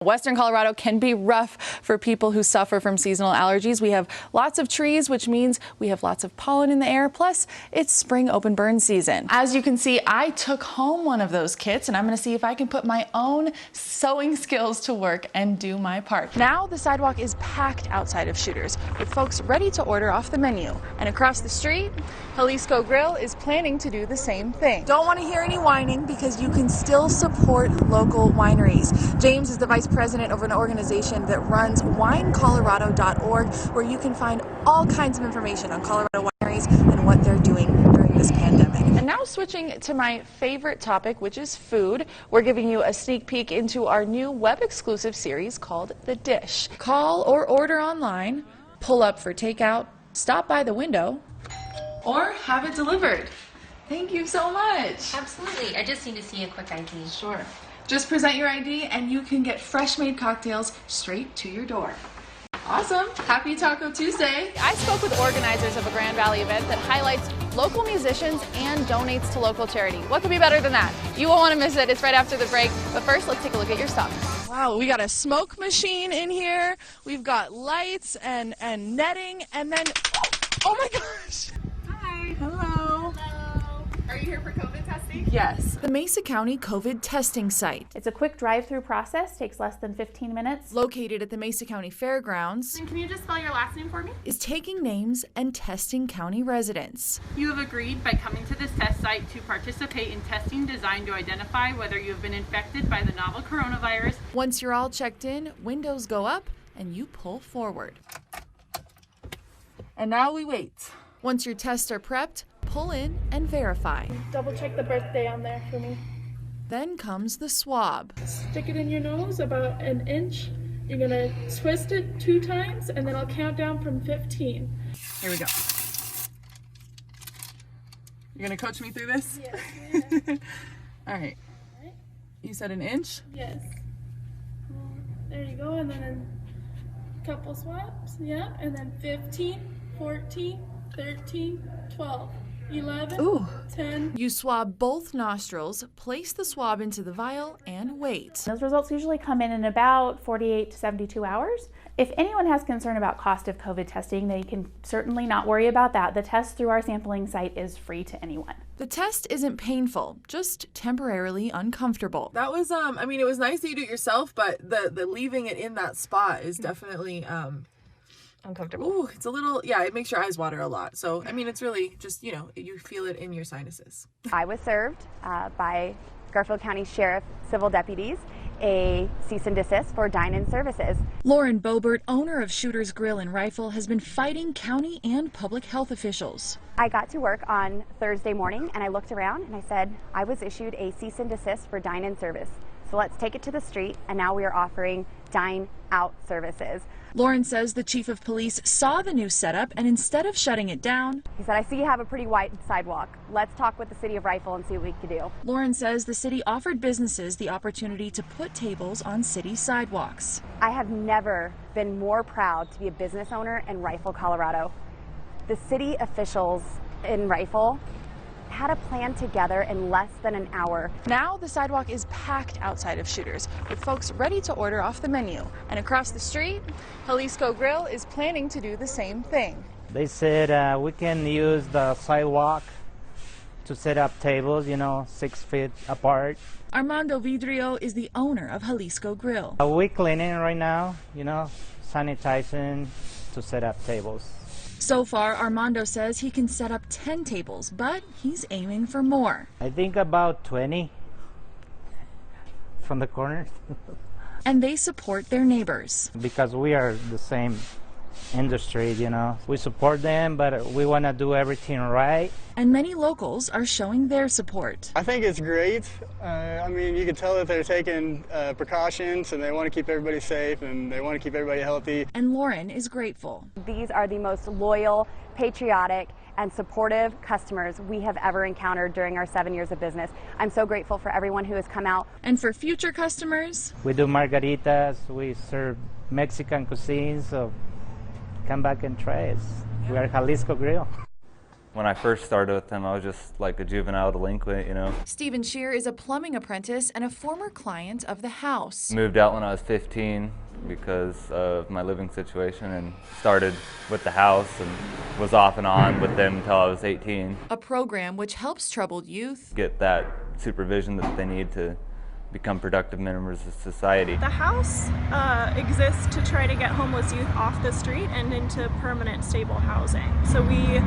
Western Colorado can be rough for people who suffer from seasonal allergies. We have lots of trees, which means we have lots of pollen in the air, plus it's spring open burn season. As you can see, I took home one of those kits and I'm gonna see if I can put my own sewing skills to work and do my part. Now the sidewalk is packed outside of Shooters with folks ready to order off the menu. And across the street, Jalisco Grill is planning to do the same thing. Don't want to hear any whining because you can still support local wineries. James is the vice president of an organization that runs winecolorado.org, where you can find all kinds of information on Colorado wineries and what they're doing during this pandemic. And now switching to my favorite topic, which is food, we're giving you a sneak peek into our new web-exclusive series called The Dish. Call or order online, pull up for takeout, stop by the window, or have it delivered. Thank you so much. Absolutely. I just need to see a quick ID. Sure. Just present your ID and you can get fresh made cocktails straight to your door. Awesome. Happy Taco Tuesday. I spoke with organizers of a Grand Valley event that highlights local musicians and donates to local charity. What could be better than that? You won't want to miss it. It's right after the break. But first, let's take a look at your stuff. Wow, we got a smoke machine in here. We've got lights and netting, and then, oh my gosh. Hi. Hello. Are you here for COVID testing? Yes. The Mesa County COVID testing site. It's a quick drive-through process, takes less than 15 minutes. Located at the Mesa County Fairgrounds. And can you just spell your last name for me? Is taking names and testing county residents. You have agreed by coming to this test site to participate in testing designed to identify whether you have been infected by the novel coronavirus. Once you're all checked in, windows go up and you pull forward. And now we wait. Once your tests are prepped, pull in and verify. Double check the birthday on there for me. Then comes the swab. Stick it in your nose about an inch. You're gonna twist it 2 times and then I'll count down from 15. Here we go. You're gonna coach me through this? Yes. All right. You said an inch? Yes. There you go, and then a couple swabs, yeah, and then 15, 14, 13, 12. 11, Ooh. 10. You swab both nostrils, place the swab into the vial, and wait. Those results usually come in about 48 to 72 hours. If anyone has concern about cost of COVID testing, they can certainly not worry about that. The test through our sampling site is free to anyone. The test isn't painful, just temporarily uncomfortable. That was, I mean, it was nice that you do it yourself, but the leaving it in that spot is definitely, Uncomfortable. ooh, it's a little, yeah, it makes your eyes water a lot. So, I mean, it's really just, you know, you feel it in your sinuses. I was served by Garfield County Sheriff Civil Deputies a cease and desist for dine-in services. Lauren Bobert, owner of Shooters Grill and Rifle, has been fighting county and public health officials. I got to work on Thursday morning and I looked around and I said, I was issued a cease and desist for dine-in service. So let's take it to the street, and now we are offering dine-out services. Lauren says the chief of police saw the new setup and instead of shutting it down, He said, I see you have a pretty wide sidewalk. Let's talk with the city of Rifle and see what we can do. Lauren says the city offered businesses the opportunity to put tables on city sidewalks. I have never been more proud to be a business owner in Rifle, Colorado. The city officials in Rifle had a plan together in less than an hour. Now the sidewalk is packed outside of Shooters with folks ready to order off the menu. And across the street, Jalisco Grill is planning to do the same thing. They said we can use the sidewalk to set up tables, 6 feet apart. Armando Vidrio is the owner of Jalisco Grill. We're cleaning right now, sanitizing to set up tables. So far, Armando says he can set up 10 tables, but he's aiming for more. I think about 20 from the corners. And they support their neighbors. Because we are the same industry, We support them, but we want to do everything right. And many locals are showing their support. I think it's great. I mean, you can tell that they're taking precautions and they want to keep everybody safe and they want to keep everybody healthy. And Lauren is grateful. These are the most loyal, patriotic, and supportive customers we have ever encountered during our 7 years of business. I'm so grateful for everyone who has come out. And for future customers, we do margaritas, we serve Mexican cuisine, so come back and try us. We are Jalisco Grill. When I first started with them, I was just like a juvenile delinquent, you know. Stephen Shear is a plumbing apprentice and a former client of the house. Moved out when I was 15 because of my living situation and started with the house and was off and on with them until I was 18. A program which helps troubled youth Get that supervision that they need to become productive members of society. The house exists to try to get homeless youth off the street and into permanent stable housing. So we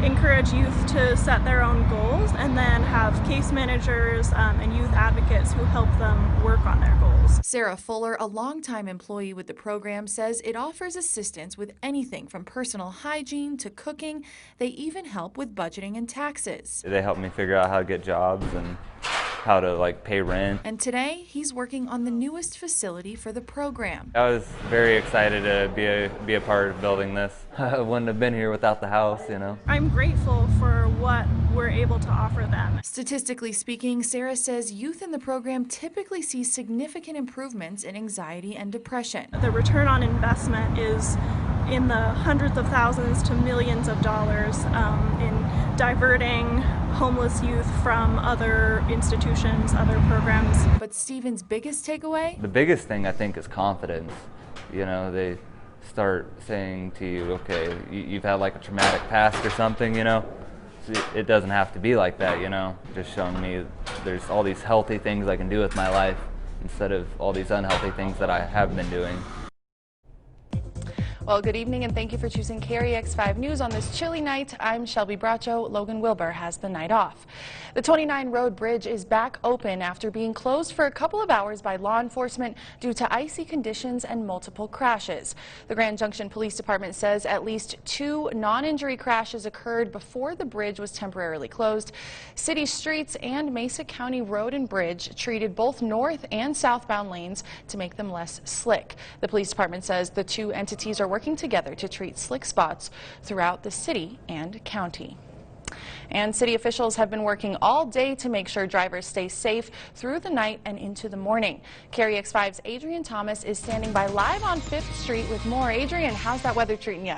encourage youth to set their own goals and then have case managers and youth advocates who help them work on their goals. Sarah Fuller, a longtime employee with the program, says it offers assistance with anything from personal hygiene to cooking. They even help with budgeting and taxes. They helped me figure out how to get jobs and how to like pay rent. And today he's working on the newest facility for the program. I was very excited to be a part of building this. I wouldn't have been here without the house, you know. I'm grateful for what we're able to offer them. Statistically speaking, Sarah says youth in the program typically see significant improvements in anxiety and depression. The return on investment is in the hundreds of thousands to millions of dollars in diverting homeless youth from other institutions, other programs. But Stephen's biggest takeaway? The biggest thing I think is confidence. You know, they start saying to you, okay, you've had like a traumatic past or something, you know. It doesn't have to be like that, you know. Just showing me there's all these healthy things I can do with my life instead of all these unhealthy things that I have been doing. Well, good evening and thank you for choosing KREX5 News on this chilly night. I'm Shelby Bracho. Logan Wilbur has the night off. The 29 Road Bridge is back open after being closed for a couple of hours by law enforcement due to icy conditions and multiple crashes. The Grand Junction Police Department says at least 2 non-injury crashes occurred before the bridge was temporarily closed. City streets and Mesa County Road and Bridge treated both north and southbound lanes to make them less slick. The police department says the 2 entities are working together to treat slick spots throughout the city and county. And city officials have been working all day to make sure drivers stay safe through the night and into the morning. KREX5's Adrian Thomas is standing by live on 5th Street with more. Adrian, how's that weather treating you?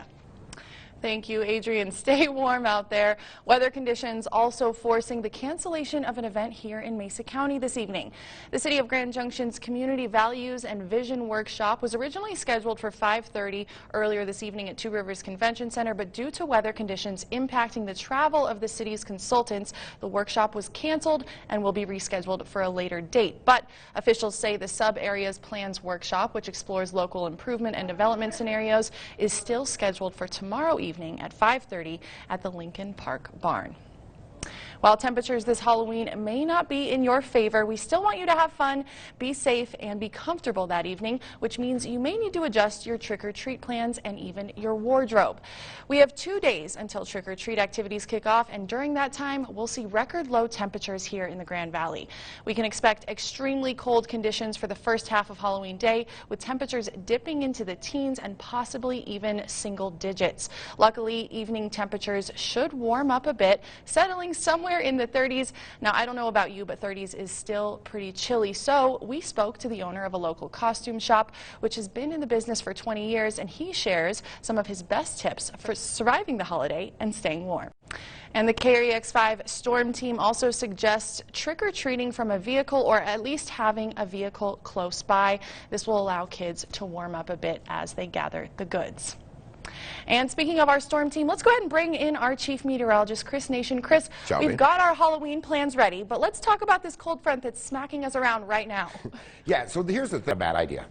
Thank you, Adrian. Stay warm out there. Weather conditions also forcing the cancellation of an event here in Mesa County this evening. The City of Grand Junction's Community Values and Vision Workshop was originally scheduled for 5:30 earlier this evening at Two Rivers Convention Center, but due to weather conditions impacting the travel of the city's consultants, the workshop was canceled and will be rescheduled for a later date. But officials say the Sub-Areas Plans Workshop, which explores local improvement and development scenarios, is still scheduled for tomorrow evening at 5:30 at the Lincoln Park Barn. While temperatures this Halloween may not be in your favor, we still want you to have fun, be safe, and be comfortable that evening, which means you may need to adjust your trick-or-treat plans and even your wardrobe. We have 2 days until trick-or-treat activities kick off, and during that time, we'll see record low temperatures here in the Grand Valley. We can expect extremely cold conditions for the first half of Halloween day, with temperatures dipping into the teens and possibly even single digits. Luckily, evening temperatures should warm up a bit, settling somewhere in the 30s. Now, I don't know about you, but 30s is still pretty chilly. So we spoke to the owner of a local costume shop, which has been in the business for 20 years, and he shares some of his best tips for surviving the holiday and staying warm. And the KREX5 Storm Team also suggests trick-or-treating from a vehicle, or at least having a vehicle close by. This will allow kids to warm up a bit as they gather the goods. And speaking of our storm team, let's go ahead and bring in our chief meteorologist, Chris Nation. Chris, we've got our Halloween plans ready, but let's talk about this cold front that's smacking us around right now. Yeah, so here's the bad idea.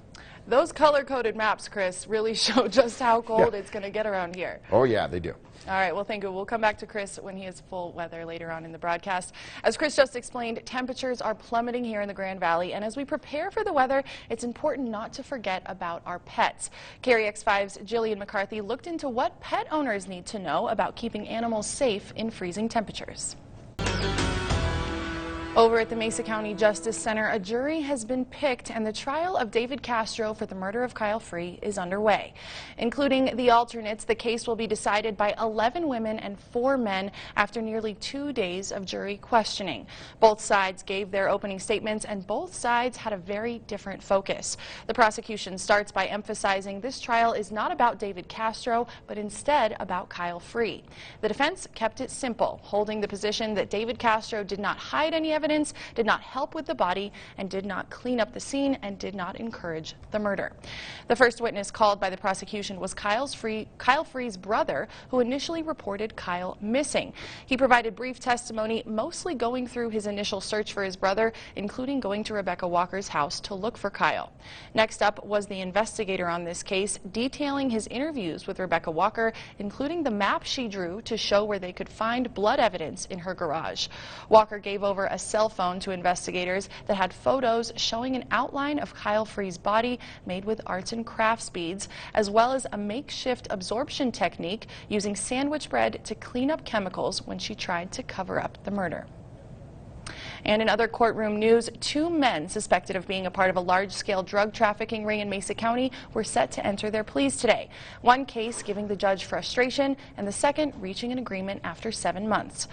Those color-coded maps, Chris, really show just how cold it's going to get around here. Oh, yeah, they do. All right, well, thank you. We'll come back to Chris when he has full weather later on in the broadcast. As Chris just explained, temperatures are plummeting here in the Grand Valley, and as we prepare for the weather, it's important not to forget about our pets. KREX5's Jillian McCarthy looked into what pet owners need to know about keeping animals safe in freezing temperatures. Over at the Mesa County Justice Center, a jury has been picked and the trial of David Castro for the murder of Kyle Free is underway. Including the alternates, the case will be decided by 11 women and 4 men after nearly 2 days of jury questioning. Both sides gave their opening statements and both sides had a very different focus. The prosecution starts by emphasizing this trial is not about David Castro, but instead about Kyle Free. The defense kept it simple, holding the position that David Castro did not hide any evidence, did not help with the body, and did not clean up the scene, and did not encourage the murder. The first witness called by the prosecution was Kyle Free's brother, who initially reported Kyle missing. He provided brief testimony, mostly going through his initial search for his brother, including going to Rebecca Walker's house to look for Kyle. Next up was the investigator on this case, detailing his interviews with Rebecca Walker, including the map she drew to show where they could find blood evidence in her garage. Walker gave over a cell phone to investigators that had photos showing an outline of Kyle Free's body made with arts and crafts beads, as well as a makeshift absorption technique using sandwich bread to clean up chemicals when she tried to cover up the murder. And in other courtroom news, 2 men suspected of being a part of a large-scale drug trafficking ring in Mesa County were set to enter their pleas today. One case giving the judge frustration and the second reaching an agreement after 7 months.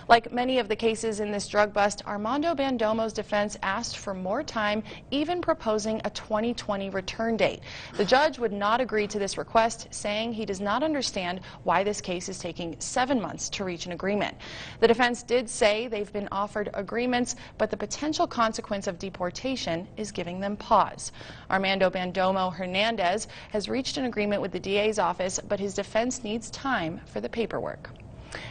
Like many of the cases in this drug bust, Armando Bandomo's defense asked for more time, even proposing a 2020 return date. The judge would not agree to this request, saying he does not understand why this case is taking 7 months to reach an agreement. The defense did say they've been offered agreements, but the potential consequence of deportation is giving them pause. Armando Bandomo Hernandez has reached an agreement with the DA's office, but his defense needs time for the paperwork.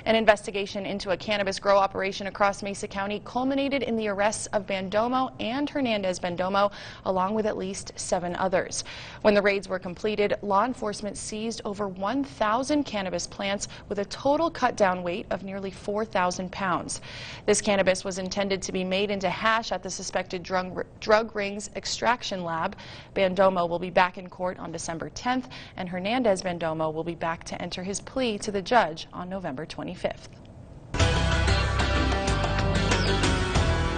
An investigation into a cannabis grow operation across Mesa County culminated in the arrests of Bandomo and Hernandez Bandomo, along with at least 7 others. When the raids were completed, law enforcement seized over 1,000 cannabis plants with a total cut-down weight of nearly 4,000 pounds. This cannabis was intended to be made into hash at the suspected drug ring's extraction lab. Bandomo will be back in court on December 10th, and Hernandez Bandomo will be back to enter his plea to the judge on November 25th.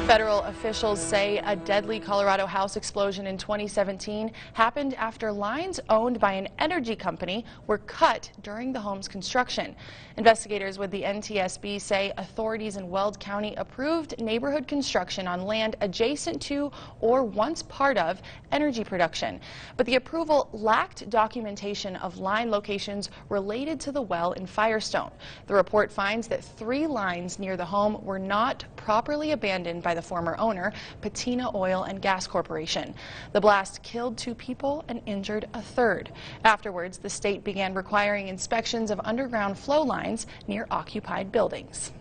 Federal officials say a deadly Colorado house explosion in 2017 happened after lines owned by an energy company were cut during the home's construction. Investigators with the NTSB say authorities in Weld County approved neighborhood construction on land adjacent to or once part of energy production. But the approval lacked documentation of line locations related to the well in Firestone. The report finds that 3 lines near the home were not properly abandoned by the former owner, Patina Oil and Gas Corporation. The blast killed 2 people and injured a 3rd. Afterwards, the state began requiring inspections of underground flow lines near occupied buildings.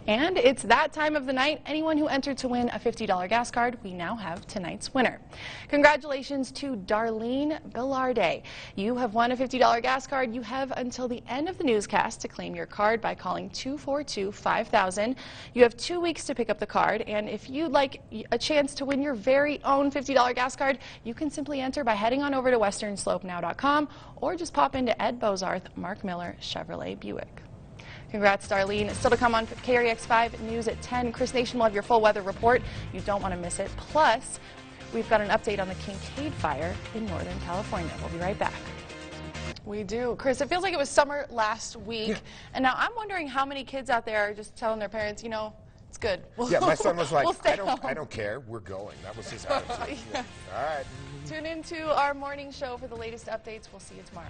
And it's that time of the night. Anyone who entered to win a $50 gas card, we now have tonight's winner. Congratulations to Darlene Billarde. You have won a $50 gas card. You have until the end of the newscast to claim your card by calling 242-5000. You have 2 weeks to pick up the card, and if you'd like a chance to win your very own $50 gas card, you can simply enter by heading on over to westernslope.now.com or just pop into Ed BOZARTH-MARK Miller Chevrolet Buick. Congrats, Darlene. Still to come on KREX5 News at 10. Chris Nation will have your full weather report. You don't want to miss it. Plus, we've got an update on the Kincaid fire in Northern California. We'll be right back. We do. Chris, it feels like it was summer last week. Yeah. And now I'm wondering how many kids out there are just telling their parents, you know, it's good. Yeah, my son was like, we'll I don't care. We're going. That was his attitude. Yes. All right. Tune into our morning show for the latest updates. We'll see you tomorrow.